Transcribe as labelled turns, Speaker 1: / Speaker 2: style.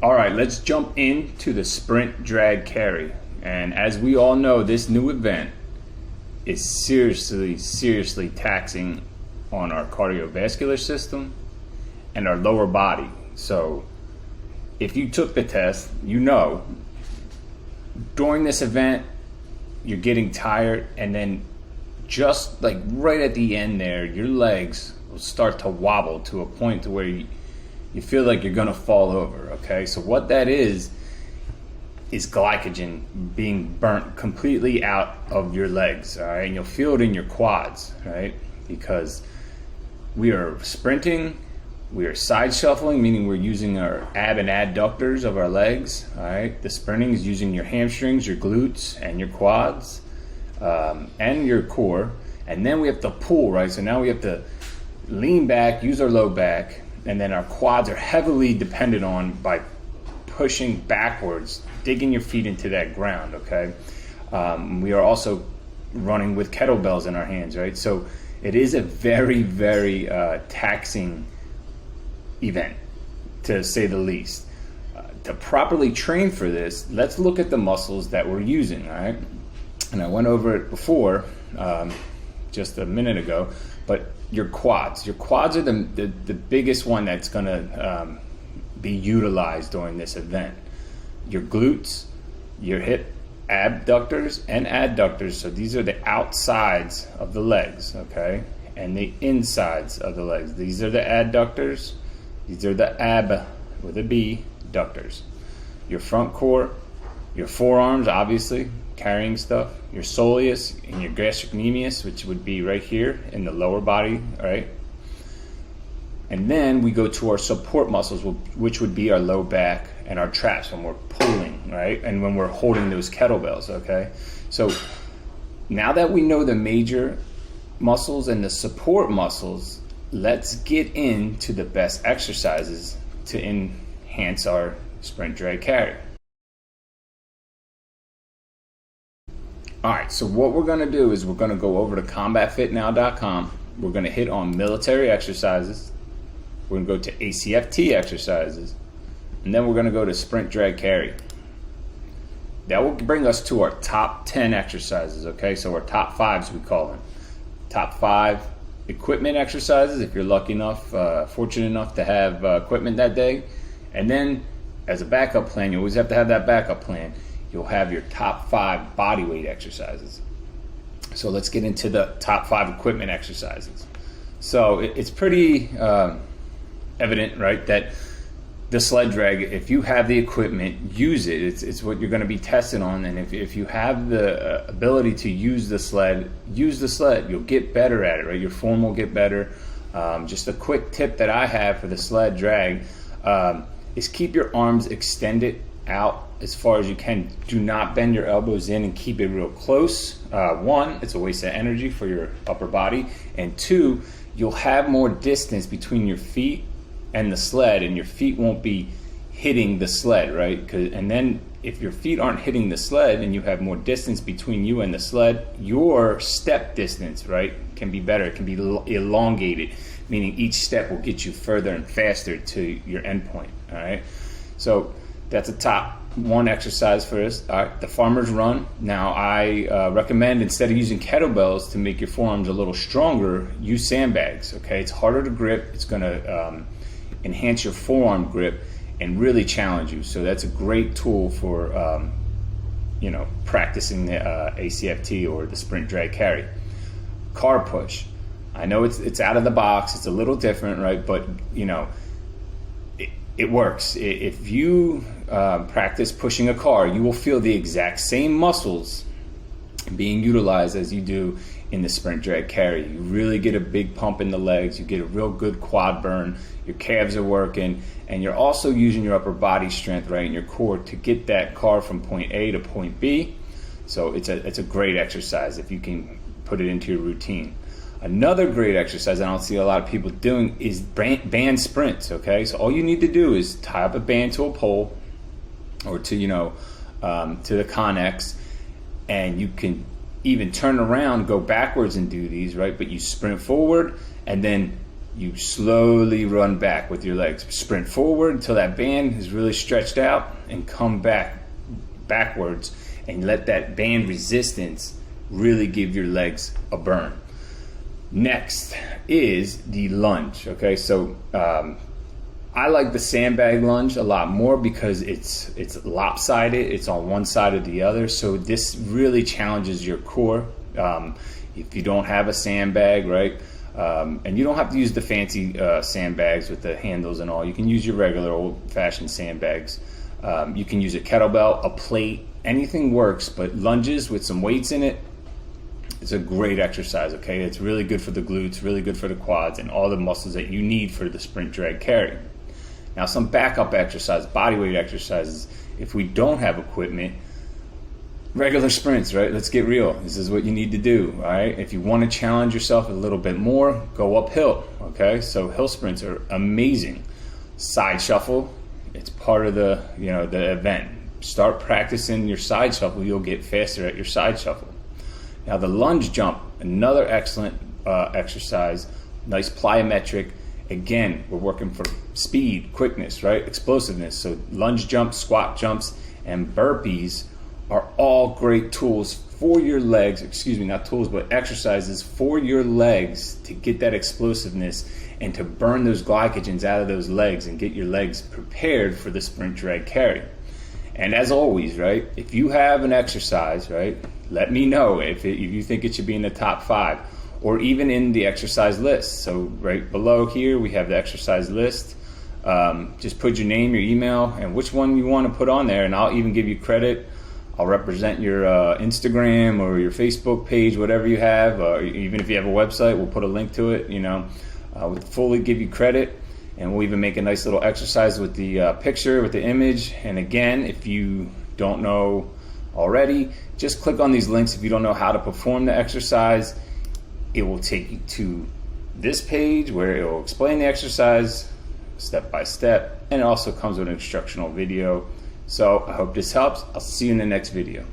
Speaker 1: All right, let's jump into the sprint drag carry. And as we all know, this new event is seriously taxing on our cardiovascular system and our lower body. So if you took the test, you know during this event you're getting tired, and then just like right at the end there, your legs will start to wobble to a point to where you feel like you're gonna fall over. Okay, so what that is glycogen being burnt completely out of your legs. All right, and you'll feel it in your quads, right? Because we are sprinting, we are side shuffling, meaning we're using our ab and adductors of our legs. All right, the sprinting is using your hamstrings, your glutes, and your quads, and your core. And then we have to pull, right? So now we have to lean back, use our low back, and then our quads are heavily dependent on by pushing backwards, digging your feet into that ground, okay? We are also running with kettlebells in our hands, right? So it is a very taxing event, to say the least. To properly train for this, let's look at the muscles that we're using, all right? And I went over it before, just a minute ago, but your quads are the biggest one that's gonna be utilized during this event. Your glutes, your hip abductors and adductors, so these are the outsides of the legs, okay, and the insides of the legs. These are the adductors, these are the ab with a B ductors. Your front core, your forearms, obviously carrying stuff, your soleus and your gastrocnemius, which would be right here in the lower body, right? And then we go to our support muscles, which would be our low back and our traps when we're pulling, right? And when we're holding those kettlebells, okay? So now that we know the major muscles and the support muscles, let's get into the best exercises to enhance our sprint drag carry. All right, so what we're gonna do is we're gonna go over to combatfitnow.com. We're gonna hit on military exercises. We're gonna go to ACFT exercises, and then we're gonna go to sprint drag carry. That will bring us to our top 10 exercises, okay? So our top fives, we call them. Top 5 equipment exercises, if you're lucky enough, fortunate enough to have equipment that day. And then as a backup plan, you always have to have that backup plan. You'll have your top 5 body weight exercises. So let's get into the top 5 equipment exercises. So it's pretty evident, right, that the sled drag, if you have the equipment, use it. It's what you're going to be tested on. And if you have the ability to use the sled, use the sled. You'll get better at it, right? Your form will get better. Just a quick tip that I have for the sled drag is keep your arms extended out as far as you can. Do not bend your elbows in, and keep it real close. 1, it's a waste of energy for your upper body, and 2, you'll have more distance between your feet and the sled, and your feet won't be hitting the sled, right? And then if your feet aren't hitting the sled and you have more distance between you and the sled, your step distance, right, can be better. It can be elongated, meaning each step will get you further and faster to your endpoint, all right? So that's a top 1 exercise for us. All right, the farmer's run. Now I recommend, instead of using kettlebells to make your forearms a little stronger, use sandbags, okay? It's harder to grip. It's gonna enhance your forearm grip and really challenge you. So that's a great tool for practicing the ACFT or the sprint drag carry. Car push. I know it's out of the box. It's a little different, right? But it works. If you practice pushing a car, you will feel the exact same muscles being utilized as you do in the sprint drag carry. You really get a big pump in the legs. You get a real good quad burn. Your calves are working, and you're also using your upper body strength, right, in your core to get that car from point A to point B. So it's a great exercise if you can put it into your routine. Another great exercise I don't see a lot of people doing is band sprints, okay? So all you need to do is tie up a band to a pole or to the Connex, and you can even turn around, go backwards and do these, right? But you sprint forward and then you slowly run back with your legs. Sprint forward until that band is really stretched out, and come backwards, and let that band resistance really give your legs a burn. Next is the lunge. Okay, so I like the sandbag lunge a lot more because it's lopsided. It's on one side or the other, so this really challenges your core. If you don't have a sandbag, right, and you don't have to use the fancy sandbags with the handles and all. You can use your regular old-fashioned sandbags. You can use a kettlebell, a plate, anything works, but lunges with some weights in it, it's a great exercise, okay? It's really good for the glutes, really good for the quads, and all the muscles that you need for the sprint drag carry. Now, some backup exercise, bodyweight exercises, if we don't have equipment, regular sprints, right? Let's get real. This is what you need to do, all right? If you want to challenge yourself a little bit more, go uphill, okay? So hill sprints are amazing. Side shuffle, it's part of the event. Start practicing your side shuffle, you'll get faster at your side shuffle. Now the lunge jump, another excellent exercise, nice plyometric. Again, we're working for speed, quickness, right? Explosiveness. So lunge jumps, squat jumps, and burpees are all great tools for your legs, not tools, but exercises for your legs to get that explosiveness and to burn those glycogens out of those legs and get your legs prepared for the sprint drag carry. And as always, right, if you have an exercise, right, let me know if you think it should be in the top 5 or even in the exercise list. So right below here, we have the exercise list. Just put your name, your email, and which one you want to put on there, and I'll even give you credit. I'll represent your Instagram or your Facebook page, whatever you have. Even if you have a website, we'll put a link to it. We'll fully give you credit, and we'll even make a nice little exercise with the picture, with the image. And again, if you don't know already, just click on these links. If you don't know how to perform the exercise, it will take you to this page where it will explain the exercise step by step, and it also comes with an instructional video. So I hope this helps. I'll see you in the next video.